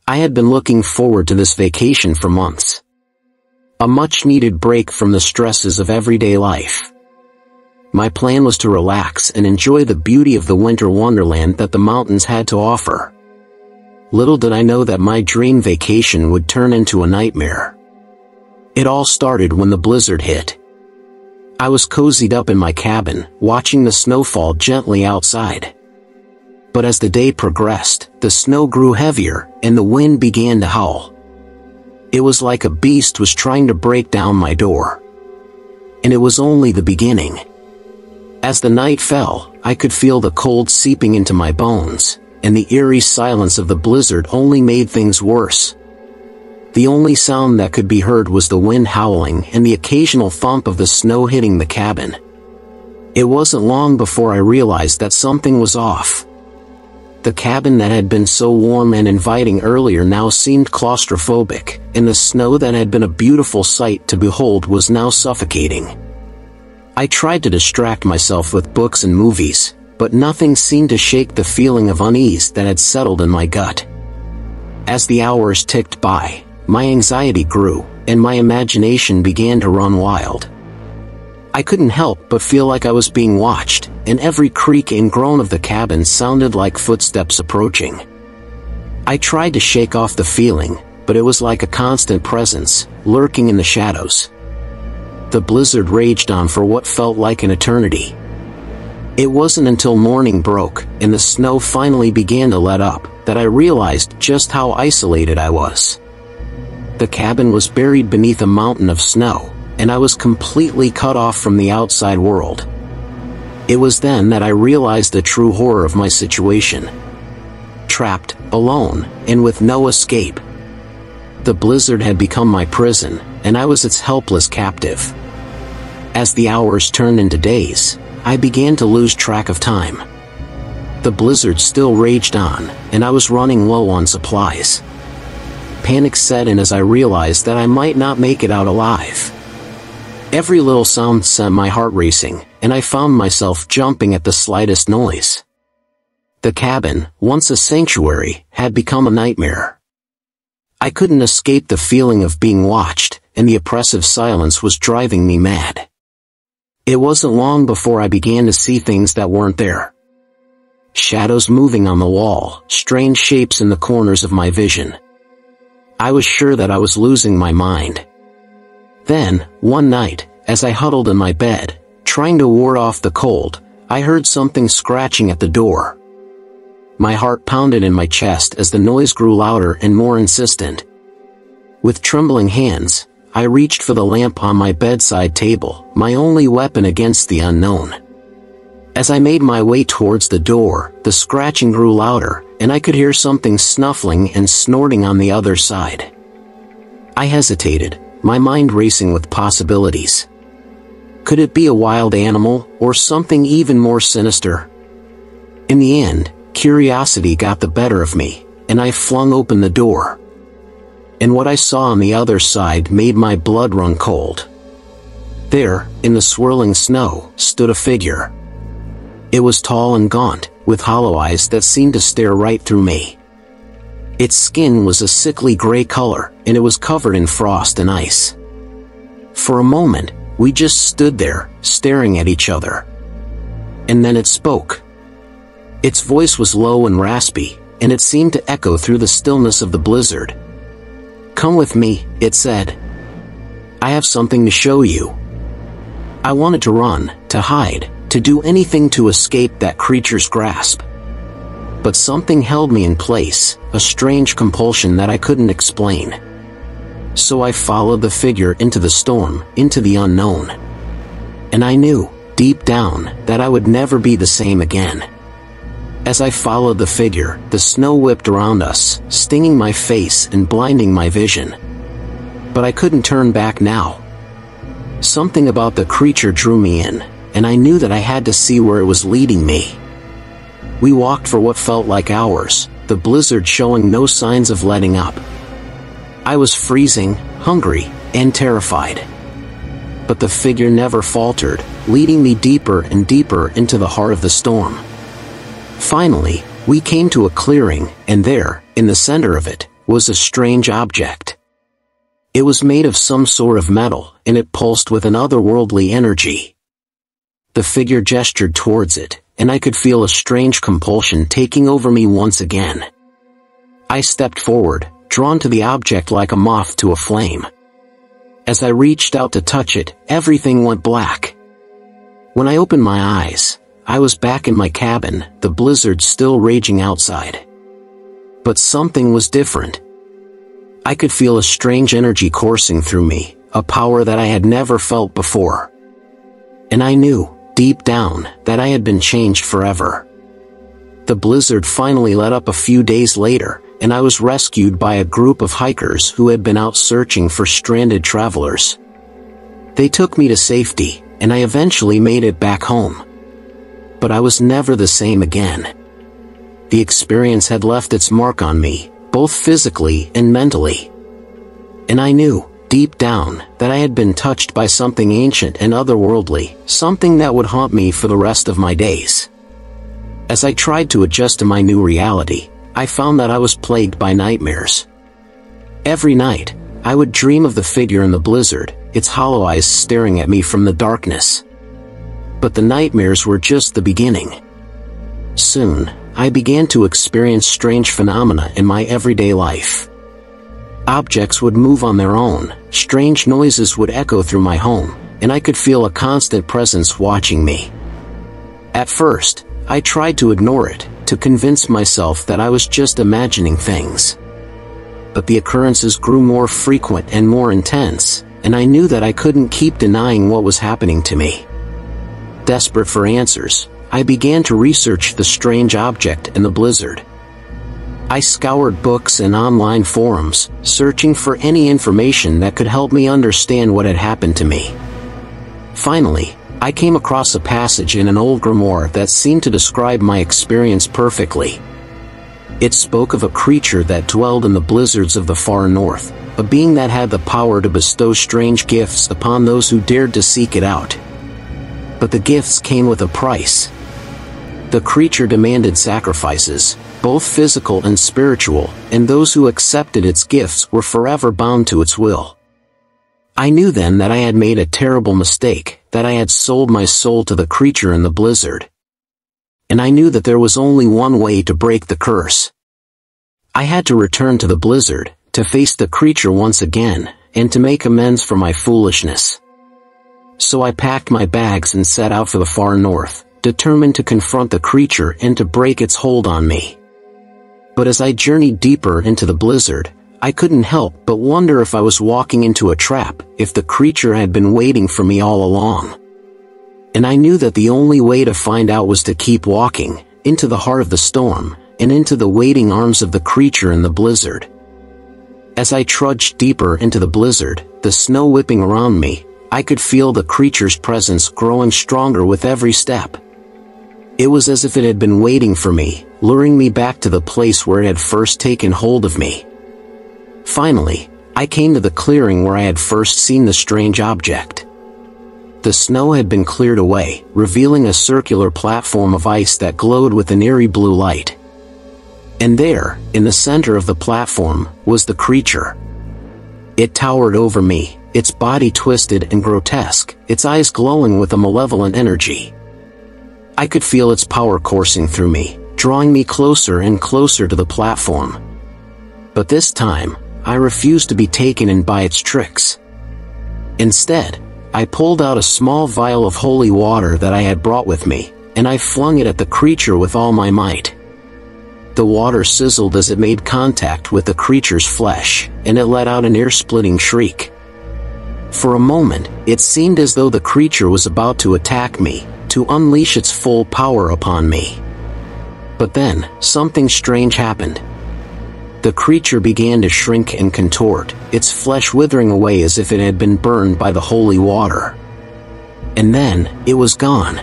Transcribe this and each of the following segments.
I had been looking forward to this vacation for months. A much-needed break from the stresses of everyday life. My plan was to relax and enjoy the beauty of the winter wonderland that the mountains had to offer. Little did I know that my dream vacation would turn into a nightmare. It all started when the blizzard hit. I was cozied up in my cabin, watching the snowfall gently outside. But as the day progressed, the snow grew heavier, and the wind began to howl. It was like a beast was trying to break down my door. And it was only the beginning. As the night fell, I could feel the cold seeping into my bones, and the eerie silence of the blizzard only made things worse. The only sound that could be heard was the wind howling and the occasional thump of the snow hitting the cabin. It wasn't long before I realized that something was off. The cabin that had been so warm and inviting earlier now seemed claustrophobic, and the snow that had been a beautiful sight to behold was now suffocating. I tried to distract myself with books and movies, but nothing seemed to shake the feeling of unease that had settled in my gut. As the hours ticked by, my anxiety grew, and my imagination began to run wild. I couldn't help but feel like I was being watched, and every creak and groan of the cabin sounded like footsteps approaching. I tried to shake off the feeling, but it was like a constant presence, lurking in the shadows. The blizzard raged on for what felt like an eternity. It wasn't until morning broke, and the snow finally began to let up, that I realized just how isolated I was. The cabin was buried beneath a mountain of snow, and I was completely cut off from the outside world. It was then that I realized the true horror of my situation. Trapped, alone, and with no escape. The blizzard had become my prison, and I was its helpless captive. As the hours turned into days, I began to lose track of time. The blizzard still raged on, and I was running low on supplies. Panic set in as I realized that I might not make it out alive. Every little sound sent my heart racing, and I found myself jumping at the slightest noise. The cabin, once a sanctuary, had become a nightmare. I couldn't escape the feeling of being watched, and the oppressive silence was driving me mad. It wasn't long before I began to see things that weren't there. Shadows moving on the wall, strange shapes in the corners of my vision. I was sure that I was losing my mind. Then, one night, as I huddled in my bed, trying to ward off the cold, I heard something scratching at the door. My heart pounded in my chest as the noise grew louder and more insistent. With trembling hands, I reached for the lamp on my bedside table, my only weapon against the unknown. As I made my way towards the door, the scratching grew louder, and I could hear something snuffling and snorting on the other side. I hesitated, my mind racing with possibilities. Could it be a wild animal, or something even more sinister? In the end, curiosity got the better of me, and I flung open the door. And what I saw on the other side made my blood run cold. There, in the swirling snow, stood a figure. It was tall and gaunt, with hollow eyes that seemed to stare right through me. Its skin was a sickly gray color, and it was covered in frost and ice. For a moment, we just stood there, staring at each other. And then it spoke. Its voice was low and raspy, and it seemed to echo through the stillness of the blizzard. "Come with me," it said. "I have something to show you." I wanted to run, to hide, to do anything to escape that creature's grasp. But something held me in place, a strange compulsion that I couldn't explain. So I followed the figure into the storm, into the unknown. And I knew, deep down, that I would never be the same again. As I followed the figure, the snow whipped around us, stinging my face and blinding my vision. But I couldn't turn back now. Something about the creature drew me in, and I knew that I had to see where it was leading me. We walked for what felt like hours, the blizzard showing no signs of letting up. I was freezing, hungry, and terrified. But the figure never faltered, leading me deeper and deeper into the heart of the storm. Finally, we came to a clearing, and there, in the center of it, was a strange object. It was made of some sort of metal, and it pulsed with an otherworldly energy. The figure gestured towards it, and I could feel a strange compulsion taking over me once again. I stepped forward, drawn to the object like a moth to a flame. As I reached out to touch it, everything went black. When I opened my eyes, I was back in my cabin, the blizzard still raging outside. But something was different. I could feel a strange energy coursing through me, a power that I had never felt before. And I knew, deep down, that I had been changed forever. The blizzard finally let up a few days later, and I was rescued by a group of hikers who had been out searching for stranded travelers. They took me to safety, and I eventually made it back home. But I was never the same again. The experience had left its mark on me, both physically and mentally. And I knew, deep down, that I had been touched by something ancient and otherworldly, something that would haunt me for the rest of my days. As I tried to adjust to my new reality, I found that I was plagued by nightmares. Every night, I would dream of the figure in the blizzard, its hollow eyes staring at me from the darkness. But the nightmares were just the beginning. Soon, I began to experience strange phenomena in my everyday life. Objects would move on their own, strange noises would echo through my home, and I could feel a constant presence watching me. At first, I tried to ignore it, to convince myself that I was just imagining things. But the occurrences grew more frequent and more intense, and I knew that I couldn't keep denying what was happening to me. Desperate for answers, I began to research the strange object in the blizzard. I scoured books and online forums, searching for any information that could help me understand what had happened to me. Finally, I came across a passage in an old grimoire that seemed to describe my experience perfectly. It spoke of a creature that dwelled in the blizzards of the far north, a being that had the power to bestow strange gifts upon those who dared to seek it out. But the gifts came with a price. The creature demanded sacrifices, both physical and spiritual, and those who accepted its gifts were forever bound to its will. I knew then that I had made a terrible mistake, that I had sold my soul to the creature in the blizzard. And I knew that there was only one way to break the curse. I had to return to the blizzard, to face the creature once again, and to make amends for my foolishness. So I packed my bags and set out for the far north, determined to confront the creature and to break its hold on me. But as I journeyed deeper into the blizzard, I couldn't help but wonder if I was walking into a trap, if the creature had been waiting for me all along. And I knew that the only way to find out was to keep walking, into the heart of the storm, and into the waiting arms of the creature in the blizzard. As I trudged deeper into the blizzard, the snow whipping around me, I could feel the creature's presence growing stronger with every step. It was as if it had been waiting for me, luring me back to the place where it had first taken hold of me. Finally, I came to the clearing where I had first seen the strange object. The snow had been cleared away, revealing a circular platform of ice that glowed with an eerie blue light. And there, in the center of the platform, was the creature. It towered over me, its body twisted and grotesque, its eyes glowing with a malevolent energy. I could feel its power coursing through me, drawing me closer and closer to the platform. But this time, I refused to be taken in by its tricks. Instead, I pulled out a small vial of holy water that I had brought with me, and I flung it at the creature with all my might. The water sizzled as it made contact with the creature's flesh, and it let out an ear-splitting shriek. For a moment, it seemed as though the creature was about to attack me, to unleash its full power upon me. But then, something strange happened. The creature began to shrink and contort, its flesh withering away as if it had been burned by the holy water. And then, it was gone.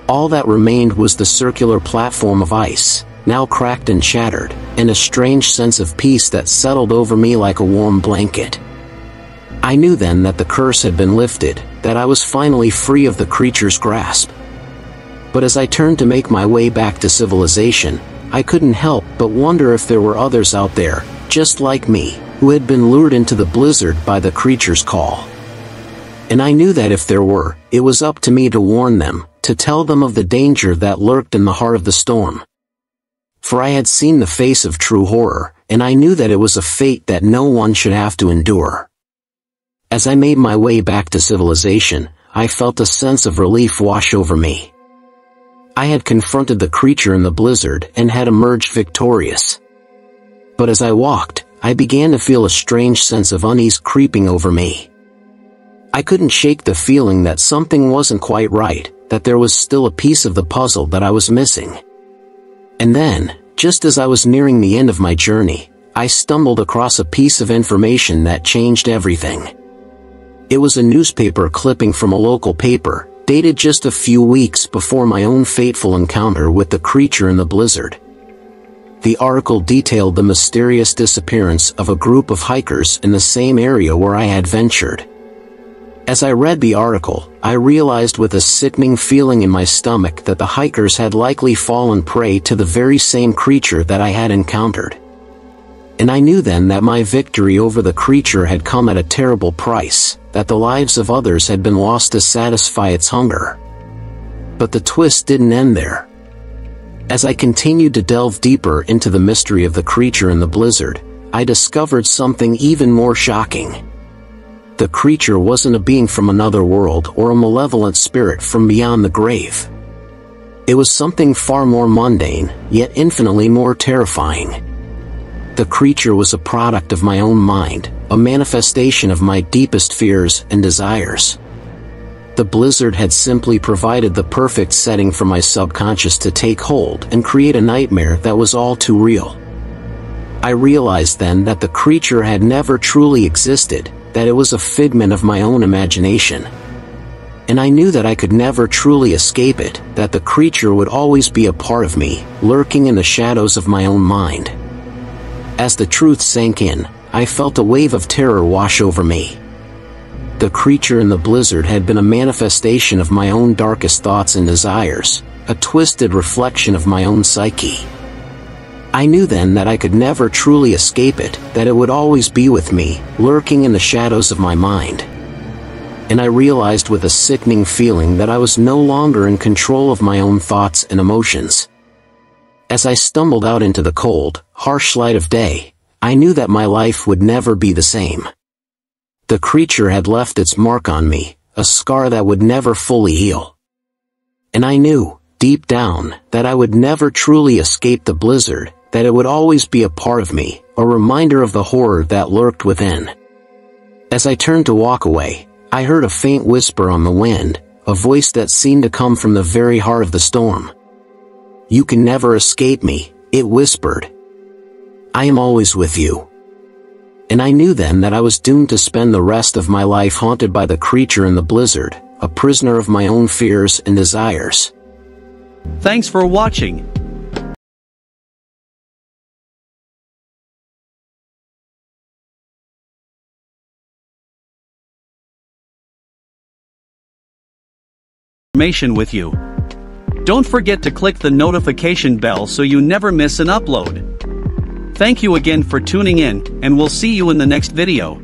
All that remained was the circular platform of ice, now cracked and shattered, and a strange sense of peace that settled over me like a warm blanket. I knew then that the curse had been lifted, that I was finally free of the creature's grasp. But as I turned to make my way back to civilization, I couldn't help but wonder if there were others out there, just like me, who had been lured into the blizzard by the creature's call. And I knew that if there were, it was up to me to warn them, to tell them of the danger that lurked in the heart of the storm. For I had seen the face of true horror, and I knew that it was a fate that no one should have to endure. As I made my way back to civilization, I felt a sense of relief wash over me. I had confronted the creature in the blizzard and had emerged victorious. But as I walked, I began to feel a strange sense of unease creeping over me. I couldn't shake the feeling that something wasn't quite right, that there was still a piece of the puzzle that I was missing. And then, just as I was nearing the end of my journey, I stumbled across a piece of information that changed everything. It was a newspaper clipping from a local paper, dated just a few weeks before my own fateful encounter with the creature in the blizzard. The article detailed the mysterious disappearance of a group of hikers in the same area where I had ventured. As I read the article, I realized with a sickening feeling in my stomach that the hikers had likely fallen prey to the very same creature that I had encountered. And I knew then that my victory over the creature had come at a terrible price, that the lives of others had been lost to satisfy its hunger. But the twist didn't end there. As I continued to delve deeper into the mystery of the creature in the blizzard, I discovered something even more shocking. The creature wasn't a being from another world or a malevolent spirit from beyond the grave. It was something far more mundane, yet infinitely more terrifying. The creature was a product of my own mind, a manifestation of my deepest fears and desires. The blizzard had simply provided the perfect setting for my subconscious to take hold and create a nightmare that was all too real. I realized then that the creature had never truly existed, that it was a figment of my own imagination. And I knew that I could never truly escape it, that the creature would always be a part of me, lurking in the shadows of my own mind. As the truth sank in, I felt a wave of terror wash over me. The creature in the blizzard had been a manifestation of my own darkest thoughts and desires, a twisted reflection of my own psyche. I knew then that I could never truly escape it, that it would always be with me, lurking in the shadows of my mind. And I realized with a sickening feeling that I was no longer in control of my own thoughts and emotions. As I stumbled out into the cold, harsh light of day, I knew that my life would never be the same. The creature had left its mark on me, a scar that would never fully heal. And I knew, deep down, that I would never truly escape the blizzard, that it would always be a part of me, a reminder of the horror that lurked within. As I turned to walk away, I heard a faint whisper on the wind, a voice that seemed to come from the very heart of the storm. "You can never escape me," it whispered. "I am always with you." And I knew then that I was doomed to spend the rest of my life haunted by the creature in the blizzard, a prisoner of my own fears and desires. Thanks for watching. Information with you. Don't forget to click the notification bell so you never miss an upload. Thank you again for tuning in, and we'll see you in the next video.